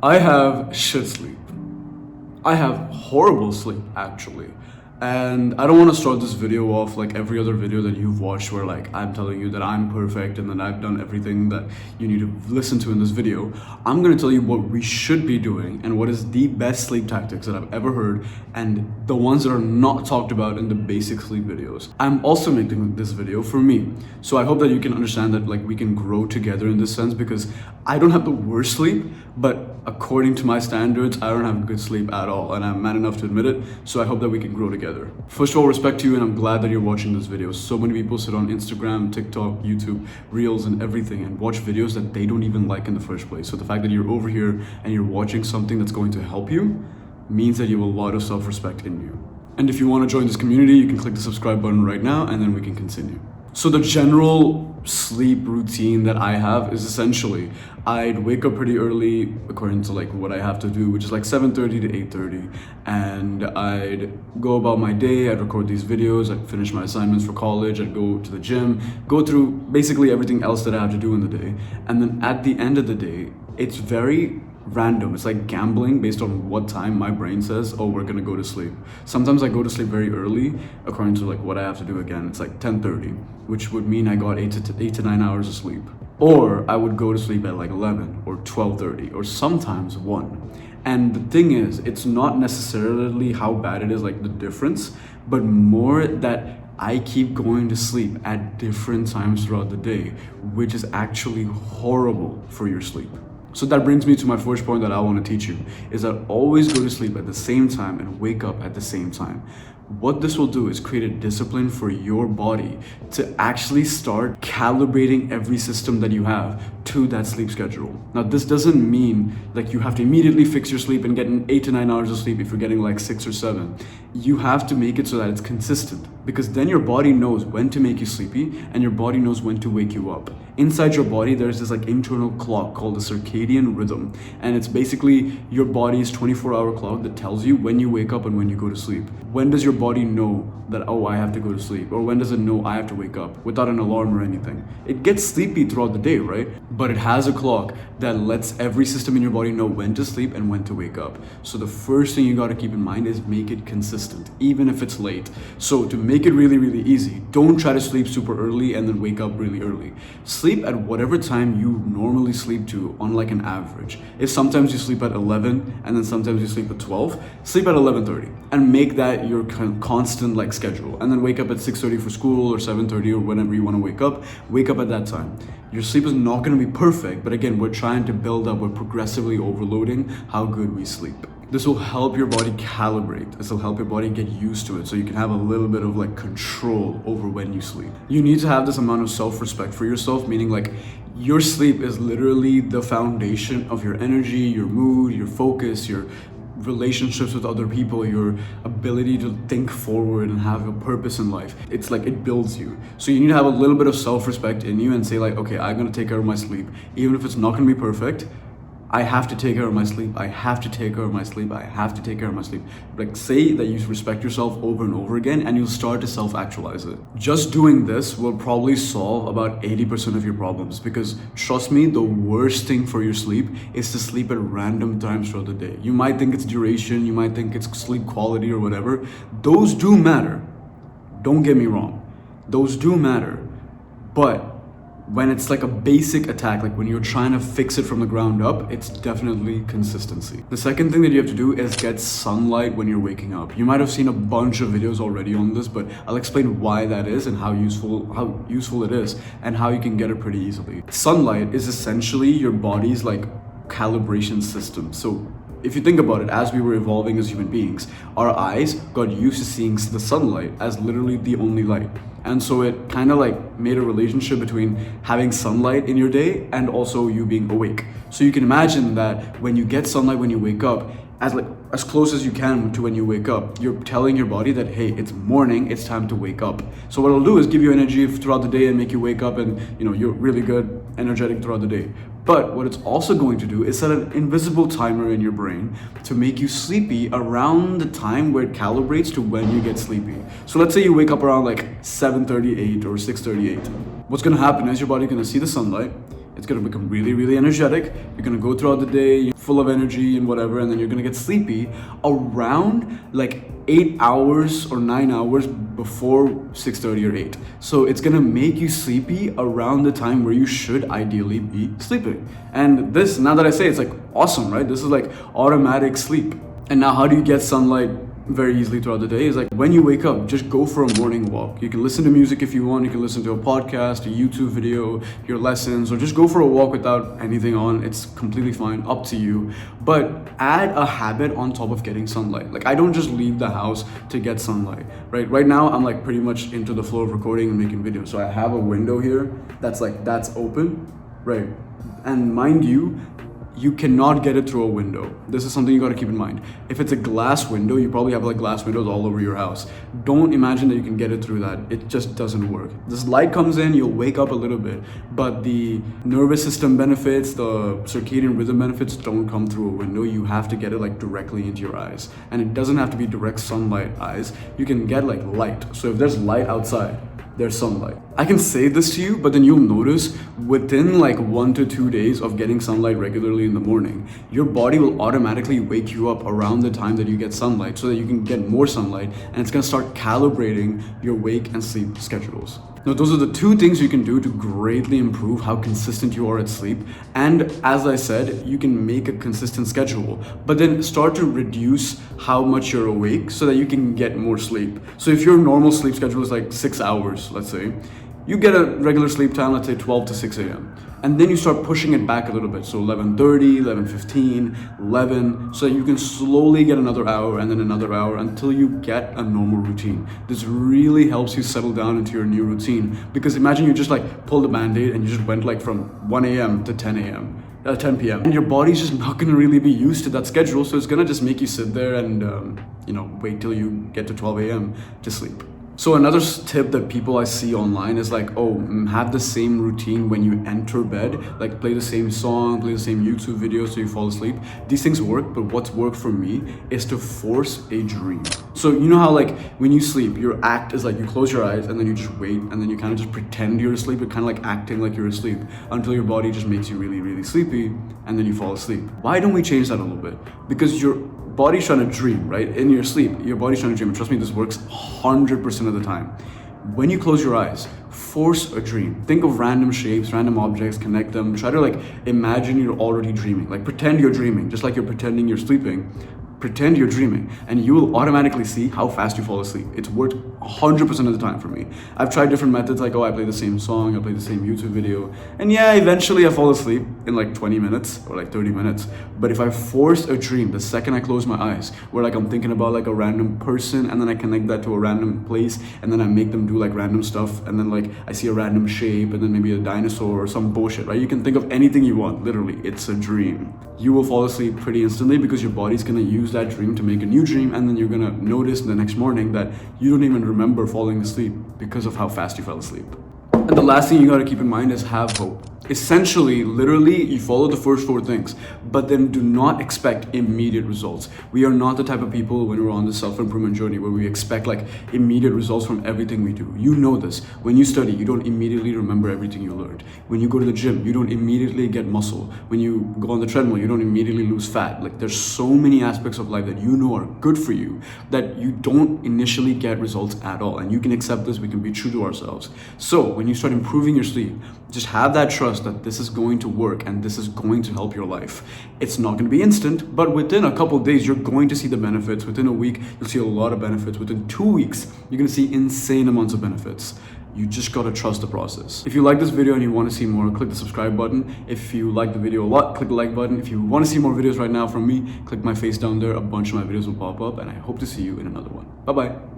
I have shit sleep. I have horrible sleep actually. And I don't want to start this video off like every other video that you've watched where like I'm telling you that I'm perfect and that I've done everything that you need to listen to in this video. I'm going to tell you what we should be doing and what is the best sleep tactics that I've ever heard and the ones that are not talked about in the basic sleep videos. I'm also making this video for me. So I hope that you can understand that like we can grow together in this sense because I don't have the worst sleep, but according to my standards, I don't have good sleep at all, and I'm man enough to admit it, so I hope that we can grow together. First of all, respect to you, and I'm glad that you're watching this video. So many people sit on Instagram, TikTok, YouTube, Reels, and everything, and watch videos that they don't even like in the first place. So the fact that you're over here and you're watching something that's going to help you means that you have a lot of self-respect in you. And if you want to join this community, you can click the subscribe button right now, and then we can continue. So the general sleep routine that I have is essentially I'd wake up pretty early according to like what I have to do, which is like 7:30 to 8:30, and I'd go about my day. I'd record these videos, I'd finish my assignments for college, I'd go to the gym, go through basically everything else that I have to do in the day. And then at the end of the day, it's very random. It's like gambling based on what time my brain says, oh, we're gonna go to sleep. Sometimes I go to sleep very early according to like what I have to do again. It's like 10:30, which would mean I got 8 to 9 hours of sleep. Or I would go to sleep at like 11 or 12:30 or sometimes 1. And the thing is, it's not necessarily how bad it is, like the difference, but more that I keep going to sleep at different times throughout the day, which is actually horrible for your sleep. So that brings me to my first point that I want to teach you, is that always go to sleep at the same time and wake up at the same time. What this will do is create a discipline for your body to actually start calibrating every system that you have to that sleep schedule. Now, this doesn't mean like you have to immediately fix your sleep and get 8 to 9 hours of sleep if you're getting like 6 or 7. You have to make it so that it's consistent, because then your body knows when to make you sleepy and your body knows when to wake you up. Inside your body, there's this like internal clock called the circadian rhythm, and it's basically your body's 24-hour clock that tells you when you wake up and when you go to sleep. When does your body know that, oh, I have to go to sleep? Or when does it know I have to wake up without an alarm or anything? It gets sleepy throughout the day, right? But it has a clock that lets every system in your body know when to sleep and when to wake up. So the first thing you got to keep in mind is make it consistent, even if it's late. So to make it really, really easy, don't try to sleep super early and then wake up really early. Sleep at whatever time you normally sleep to on like an average. If sometimes you sleep at 11 and then sometimes you sleep at 12, sleep at 11:30 and make that your constant like schedule, and then wake up at 6:30 for school or 7:30 or whenever you want to wake up at that time. Your sleep is not going to be perfect, but again, we're trying to build up, we're progressively overloading how good we sleep. This will help your body calibrate. This will help your body get used to it so you can have a little bit of like control over when you sleep. You need to have this amount of self-respect for yourself, meaning like your sleep is literally the foundation of your energy, your mood, your focus, your relationships with other people, your ability to think forward and have a purpose in life. It's like it builds you. So you need to have a little bit of self-respect in you and say like, okay, I'm gonna take care of my sleep. Even if it's not gonna be perfect, I have to take care of my sleep. I have to take care of my sleep. I have to take care of my sleep. Like say that you respect yourself over and over again and you'll start to self-actualize it. Just doing this will probably solve about 80% of your problems, because trust me, the worst thing for your sleep is to sleep at random times throughout the day. You might think it's duration, you might think it's sleep quality or whatever. Those do matter. Don't get me wrong. Those do matter. But when it's like a basic attack, like when you're trying to fix it from the ground up, it's definitely consistency. The second thing that you have to do is get sunlight when you're waking up. You might have seen a bunch of videos already on this, but I'll explain why that is and how useful it is and how you can get it pretty easily. Sunlight is essentially your body's like calibration system. So if you think about it, as we were evolving as human beings, our eyes got used to seeing the sunlight as literally the only light. And so it kind of like made a relationship between having sunlight in your day and also you being awake. So you can imagine that when you get sunlight when you wake up, as close as you can to when you wake up, you're telling your body that, hey, it's morning, it's time to wake up. So what it'll do is give you energy throughout the day and make you wake up and you're really good, energetic throughout the day. But what it's also going to do is set an invisible timer in your brain to make you sleepy around the time where it calibrates to when you get sleepy. So let's say you wake up around like 7:38 or 6:38. What's gonna happen is your body's gonna see the sunlight, It's gonna become really, really energetic. You're gonna go throughout the day full of energy and whatever, and then you're gonna get sleepy around like 8 hours or 9 hours before 6:30 or 8. So it's gonna make you sleepy around the time where you should ideally be sleeping. And this, now that I say, it's like awesome, right? This is like automatic sleep. And now how do you get sunlight very easily throughout the day? Is like when you wake up, just go for a morning walk. You can listen to music if you want, you can listen to a podcast, a YouTube video, your lessons, or just go for a walk without anything on. It's completely fine, up to you. But add a habit on top of getting sunlight. Like I don't just leave the house to get sunlight, right? Right now I'm like pretty much into the flow of recording and making videos. So I have a window here that's open, right? And mind you, you cannot get it through a window. This is something you got to keep in mind. If it's a glass window, you probably have like glass windows all over your house. Don't imagine that you can get it through that. It just doesn't work. This light comes in, you'll wake up a little bit, but the nervous system benefits, the circadian rhythm benefits don't come through a window. You have to get it like directly into your eyes. And it doesn't have to be direct sunlight eyes. You can get like light. So if there's light outside, there's sunlight. I can say this to you, but then you'll notice within like 1 to 2 days of getting sunlight regularly in the morning, your body will automatically wake you up around the time that you get sunlight so that you can get more sunlight, and it's gonna start calibrating your wake and sleep schedules. Now, those are the two things you can do to greatly improve how consistent you are at sleep. And as I said, you can make a consistent schedule, but then start to reduce how much you're awake so that you can get more sleep. So if your normal sleep schedule is like 6 hours, let's say, you get a regular sleep time, let's say 12 to 6 a.m. And then you start pushing it back a little bit. So 11:30, 11:15, 11, so that you can slowly get another hour and then another hour until you get a normal routine. This really helps you settle down into your new routine, because imagine you just like pulled a band-aid and you just went like from 1 a.m. to 10 a.m. 10 p.m. and your body's just not gonna really be used to that schedule, so it's gonna just make you sit there and wait till you get to 12 a.m. to sleep. So another tip that people I see online is like, have the same routine when you enter bed, like play the same song, play the same YouTube video so you fall asleep. These things work, but what's worked for me is to force a dream. So you know how like when you sleep, your act is like you close your eyes and then you just wait and then you kind of just pretend you're asleep. You're kind of like acting like you're asleep until your body just makes you really, really sleepy and then you fall asleep. Why don't we change that a little bit? Because your body's trying to dream, right? In your sleep, your body's trying to dream. And trust me, this works 100% of the time. When you close your eyes, force a dream. Think of random shapes, random objects, connect them. Try to like imagine you're already dreaming. Like pretend you're dreaming, just like you're pretending you're sleeping. Pretend you're dreaming and you will automatically see how fast you fall asleep. It's worked 100% of the time for me. I've tried different methods like, I play the same song, I play the same YouTube video, and yeah, eventually I fall asleep in like 20 minutes or like 30 minutes. But if I force a dream, the second I close my eyes, where like I'm thinking about like a random person and then I connect that to a random place and then I make them do like random stuff and then like I see a random shape and then maybe a dinosaur or some bullshit, right? You can think of anything you want, literally, it's a dream. You will fall asleep pretty instantly because your body's gonna use that dream to make a new dream, and then you're gonna notice the next morning that you don't even remember falling asleep because of how fast you fell asleep. And the last thing you gotta keep in mind is have hope. Essentially, literally, you follow the first 4 things, but then do not expect immediate results. We are not the type of people when we're on the self-improvement journey where we expect like immediate results from everything we do. You know this. When you study, you don't immediately remember everything you learned. When you go to the gym, you don't immediately get muscle. When you go on the treadmill, you don't immediately lose fat. Like there's so many aspects of life that you know are good for you that you don't initially get results at all. And you can accept this, we can be true to ourselves. So when you start improving your sleep, just have that trust that this is going to work and this is going to help your life. It's not going to be instant, but within a couple of days, you're going to see the benefits. Within a week, you'll see a lot of benefits. Within 2 weeks, you're going to see insane amounts of benefits. You just got to trust the process. If you like this video and you want to see more, click the subscribe button. If you like the video a lot, click the like button. If you want to see more videos right now from me, click my face down there. A bunch of my videos will pop up, and I hope to see you in another one. Bye-bye.